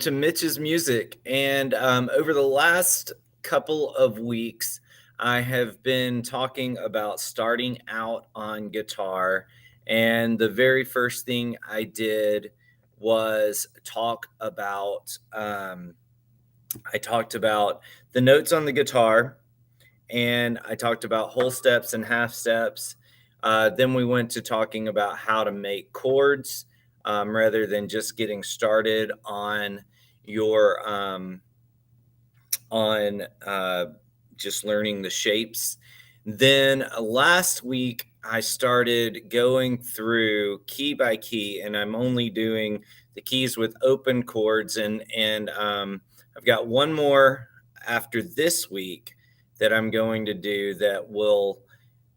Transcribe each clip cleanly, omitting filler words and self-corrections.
To Mitch's music. And over the last couple of weeks, I have been talking about starting out on guitar. And the very first thing I did was I talked about the notes on the guitar, and I talked about whole steps and half steps. Then we went to talking about how to make chords, rather than just getting started on your on just learning the shapes. Then last week I started going through key by key, and I'm only doing the keys with open chords, and I've got one more after this week that I'm going to do that will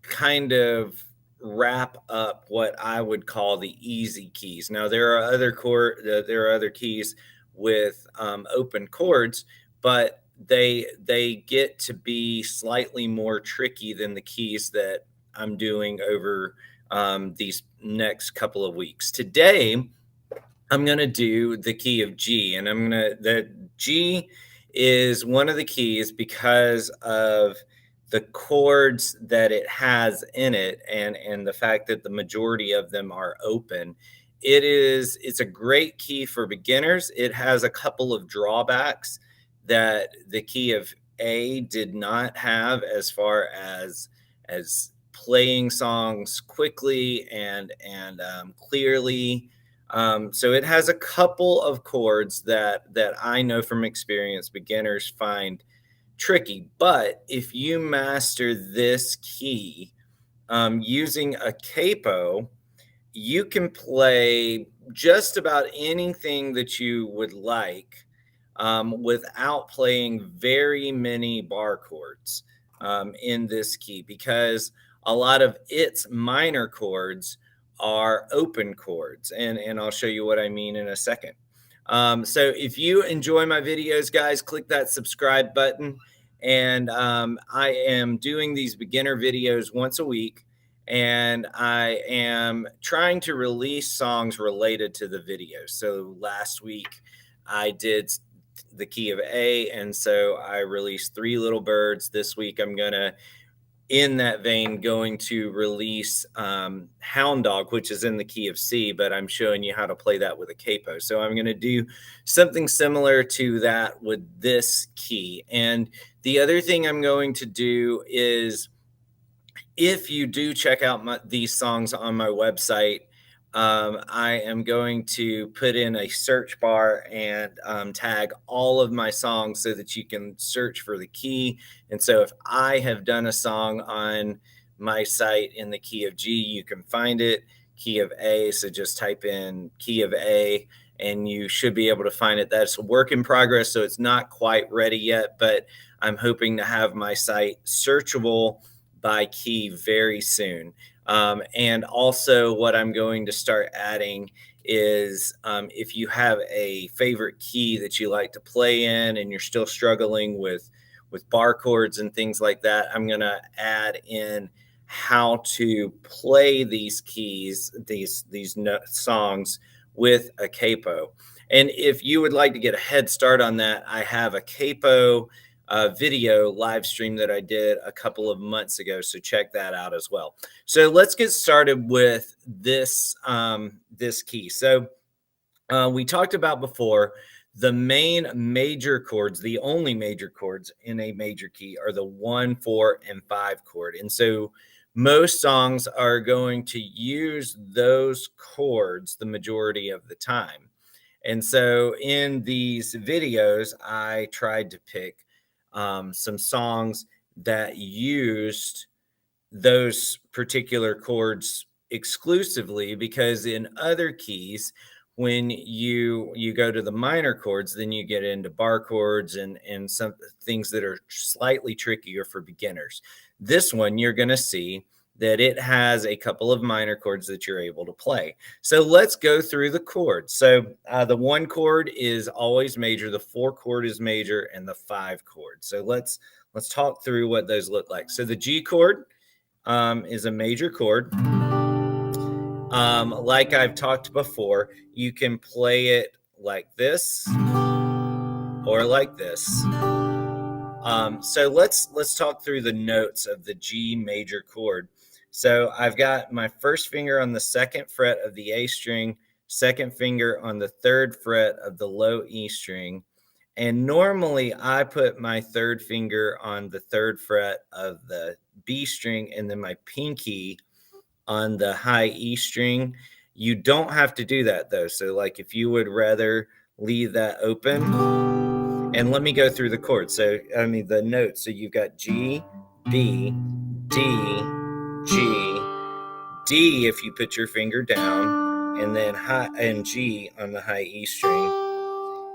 kind of wrap up what I would call the easy keys. Now there are other keys with open chords, but they get to be slightly more tricky than the keys that I'm doing over these next couple of weeks. Today, I'm going to do the key of G, and the G is one of the keys because of the chords that it has in it, and the fact that the majority of them are open. It's a great key for beginners. It has a couple of drawbacks that the key of A did not have, as far as playing songs quickly and clearly. So it has a couple of chords that I know from experience beginners find tricky. But if you master this key using a capo, you can play just about anything that you would like without playing very many bar chords in this key, because a lot of its minor chords are open chords, and I'll show you what I mean in a second. So if you enjoy my videos, guys, click that subscribe button. And I am doing these beginner videos once a week, and I am trying to release songs related to the videos. So last week I did the key of A, and so I released Three Little Birds. This week I'm gonna, in that vein, going to release Hound Dog, which is in the key of C, but I'm showing you how to play that with a capo. So I'm going to do something similar to that with this key. And the other thing I'm going to do is, if you do check out these songs on my website, I am going to put in a search bar and tag all of my songs so that you can search for the key. And so if I have done a song on my site in the key of G, you can find it. Key of A, so just type in key of A and you should be able to find it. That's a work in progress, so it's not quite ready yet, but I'm hoping to have my site searchable by key very soon. And also what I'm going to start adding is if you have a favorite key that you like to play in and you're still struggling with bar chords and things like that, I'm going to add in how to play these keys, these songs with a capo. And if you would like to get a head start on that, I have a capo video live stream that I did a couple of months ago, so check that out as well. So let's get started with this this key. So we talked about before, the main major chords, the only major chords in a major key, are the 1, 4, and 5 chord. And so most songs are going to use those chords the majority of the time. And so in these videos, I tried to pick some songs that used those particular chords exclusively, because in other keys, when you go to the minor chords, then you get into bar chords and some things that are slightly trickier for beginners. This one, you're going to see that it has a couple of minor chords that you're able to play. So let's go through the chords. So the 1 chord is always major, the 4 chord is major, and the 5 chord. So let's talk through what those look like. So the G chord is a major chord. Like I've talked before, you can play it like this, or like this. So let's talk through the notes of the G major chord. So I've got my first finger on the second fret of the A string, second finger on the third fret of the low E string. And normally I put my third finger on the third fret of the B string and then my pinky on the high E string. You don't have to do that though. So like if you would rather leave that open, and let me go through the chords. So, I mean, the notes. So you've got G, B, D, G, D if you put your finger down, and then high and G on the high E string.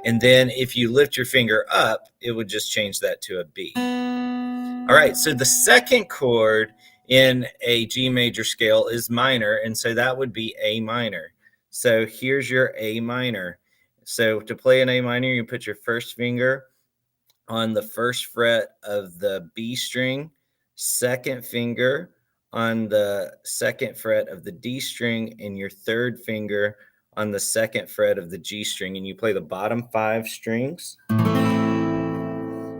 And then if you lift your finger up, it would just change that to a B. All right, so the second chord in a G major scale is minor, and so that would be A minor. So here's your A minor. So to play an A minor, you put your first finger on the first fret of the B string, second finger on the second fret of the D string, and your third finger on the second fret of the G string, and you play the bottom 5 strings.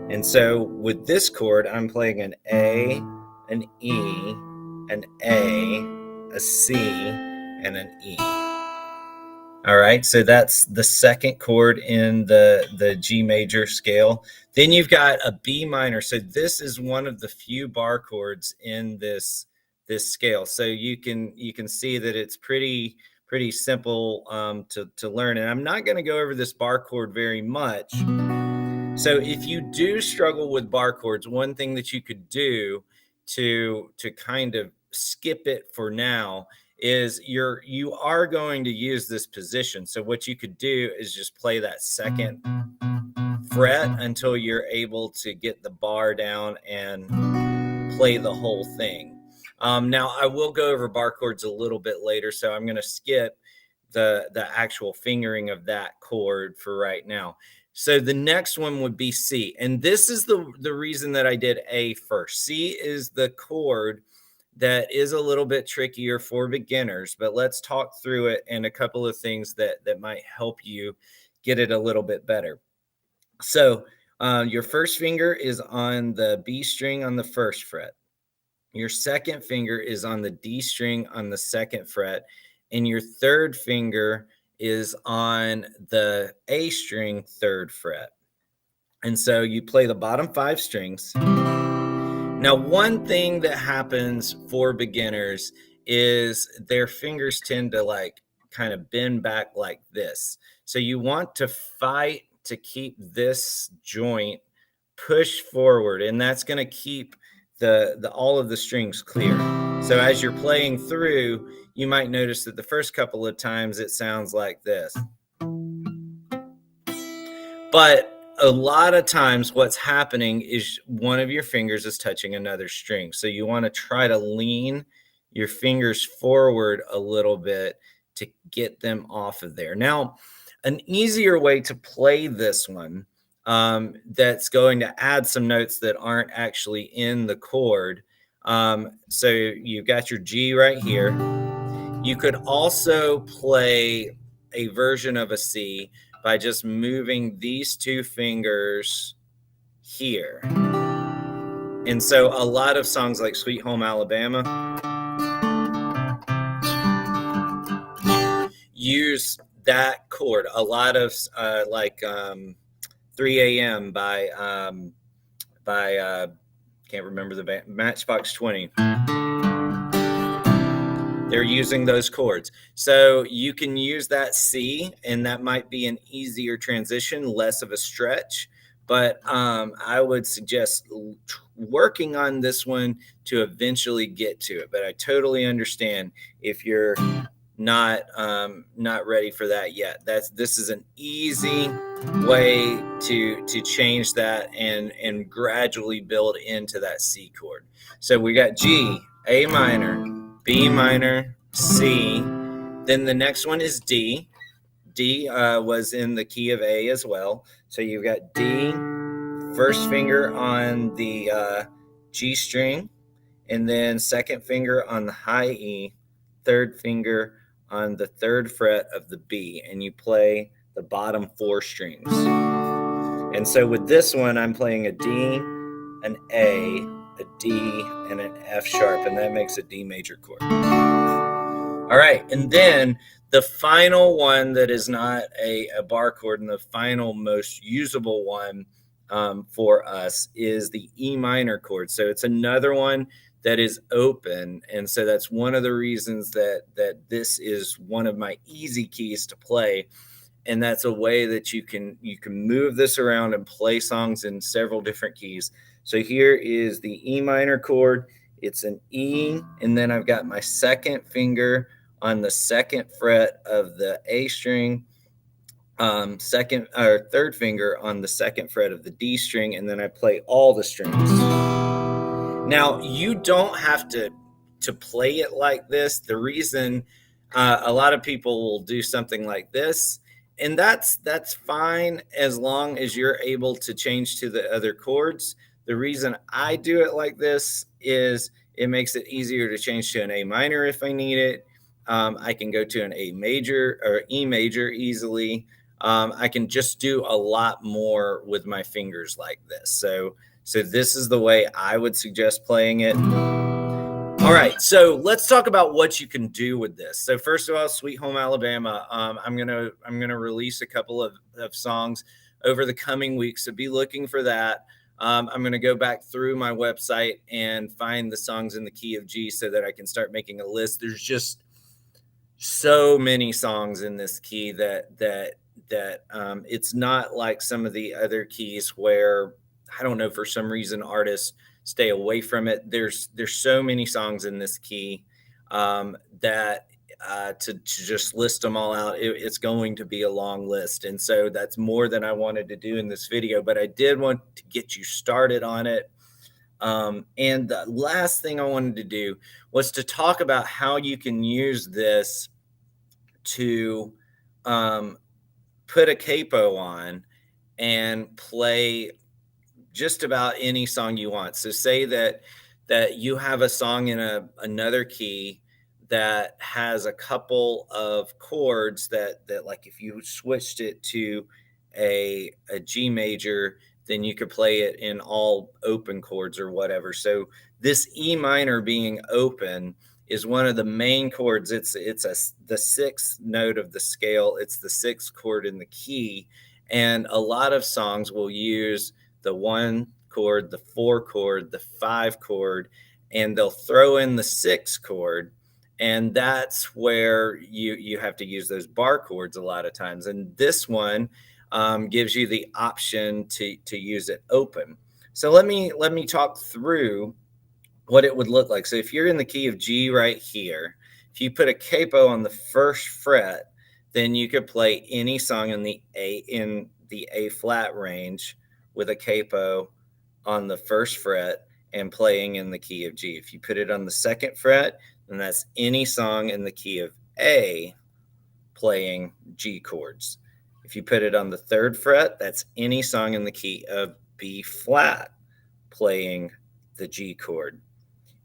And so with this chord, I'm playing an A, an E, an A, a C, and an E. All right, so that's the second chord in the G major scale. Then you've got a B minor. So this is one of the few bar chords in this scale. So you can see that it's pretty simple to learn. And I'm not going to go over this bar chord very much. So if you do struggle with bar chords, one thing that you could do to kind of skip it for now is you are going to use this position. So what you could do is just play that second fret until you're able to get the bar down and play the whole thing. Now I will go over bar chords a little bit later, so I'm going to skip the actual fingering of that chord for right now. So the next one would be C. And this is the reason that I did A first. C is the chord that is a little bit trickier for beginners, but let's talk through it and a couple of things that might help you get it a little bit better. So your first finger is on the B string on the first fret. Your second finger is on the D string on the second fret, and your third finger is on the A string third fret. And so you play the bottom 5 strings. Now, one thing that happens for beginners is their fingers tend to like kind of bend back like this. So you want to fight to keep this joint pushed forward, and that's going to keep the all of the strings clear. So as you're playing through, you might notice that the first couple of times it sounds like this. But a lot of times what's happening is one of your fingers is touching another string. So you want to try to lean your fingers forward a little bit to get them off of there. Now, an easier way to play this one that's going to add some notes that aren't actually in the chord. So you've got your G right here. You could also play a version of a C by just moving these 2 fingers here. And so a lot of songs like Sweet Home Alabama use that chord. A lot of 3 a.m. by can't remember the band, Matchbox 20. They're using those chords. So you can use that C, and that might be an easier transition, less of a stretch. But I would suggest working on this one to eventually get to it. But I totally understand if you're not ready for that yet. This is an easy way to change that and gradually build into that C chord. So we got G, A minor, B minor, C. Then the next one is D. D was in the key of A as well. So you've got D, first finger on the G string, and then second finger on the high E, third finger on the third fret of the B, and you play the bottom 4 strings. And so with this one, I'm playing a D, an A, a D, and an F sharp, and that makes a D major chord. All right, and then the final one that is not a bar chord, and the final most usable one for us is the E minor chord. So it's another one that is open, and so that's one of the reasons that this is one of my easy keys to play. And that's a way that you can move this around and play songs in several different keys. So here is the E minor chord. It's an E, and then I've got my second finger on the second fret of the A string, second or third finger on the second fret of the D string, and then I play all the strings. Now, you don't have to play it like this. The reason a lot of people will do something like this, and that's fine as long as you're able to change to the other chords. The reason I do it like this is it makes it easier to change to an A minor if I need it. I can go to an A major or E major easily. I can just do a lot more with my fingers like this. So this is the way I would suggest playing it. All right, so let's talk about what you can do with this. So first of all, Sweet Home Alabama. I'm gonna release a couple of songs over the coming weeks, so be looking for that. I'm gonna go back through my website and find the songs in the key of G so that I can start making a list. There's just so many songs in this key that it's not like some of the other keys where I don't know, for some reason artists stay away from it. There's so many songs in this key that to just list them all out, it's going to be a long list. And so that's more than I wanted to do in this video, but I did want to get you started on it. And the last thing I wanted to do was to talk about how you can use this to put a capo on and play just about any song you want. So say that you have a song in another key that has a couple of chords that like if you switched it to a G major, then you could play it in all open chords or whatever. So this E minor being open is one of the main chords. It's the sixth note of the scale. It's the sixth chord in the key, and a lot of songs will use the 1 chord, the 4 chord, the 5 chord, and they'll throw in the 6 chord. And that's where you have to use those bar chords a lot of times. And this one gives you the option to use it open. So let me talk through what it would look like. So if you're in the key of G right here, if you put a capo on the first fret, then you could play any song in the A flat range with a capo on the first fret and playing in the key of G. If you put it on the second fret, then that's any song in the key of A playing G chords. If you put it on the third fret, that's any song in the key of B flat playing the G chord.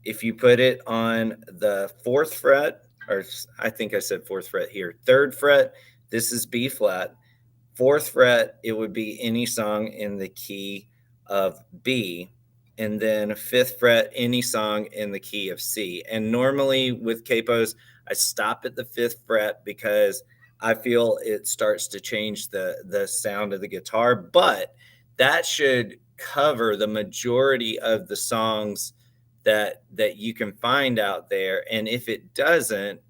If you put it on the fourth fret, or I think I said fourth fret here, third fret, this is B flat. Fourth fret, it would be any song in the key of B. And then fifth fret, any song in the key of C. And normally with capos, I stop at the fifth fret because I feel it starts to change the sound of the guitar, but that should cover the majority of the songs that you can find out there. And if it doesn't,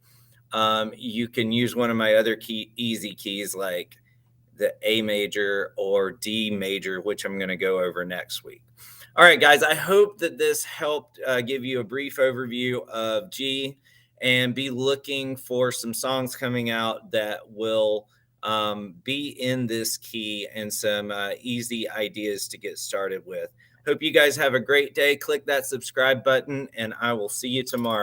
you can use one of my other easy keys like the A major or D major, which I'm going to go over next week. All right, guys, I hope that this helped give you a brief overview of G, and be looking for some songs coming out that will be in this key and some easy ideas to get started with. Hope you guys have a great day. Click that subscribe button, and I will see you tomorrow.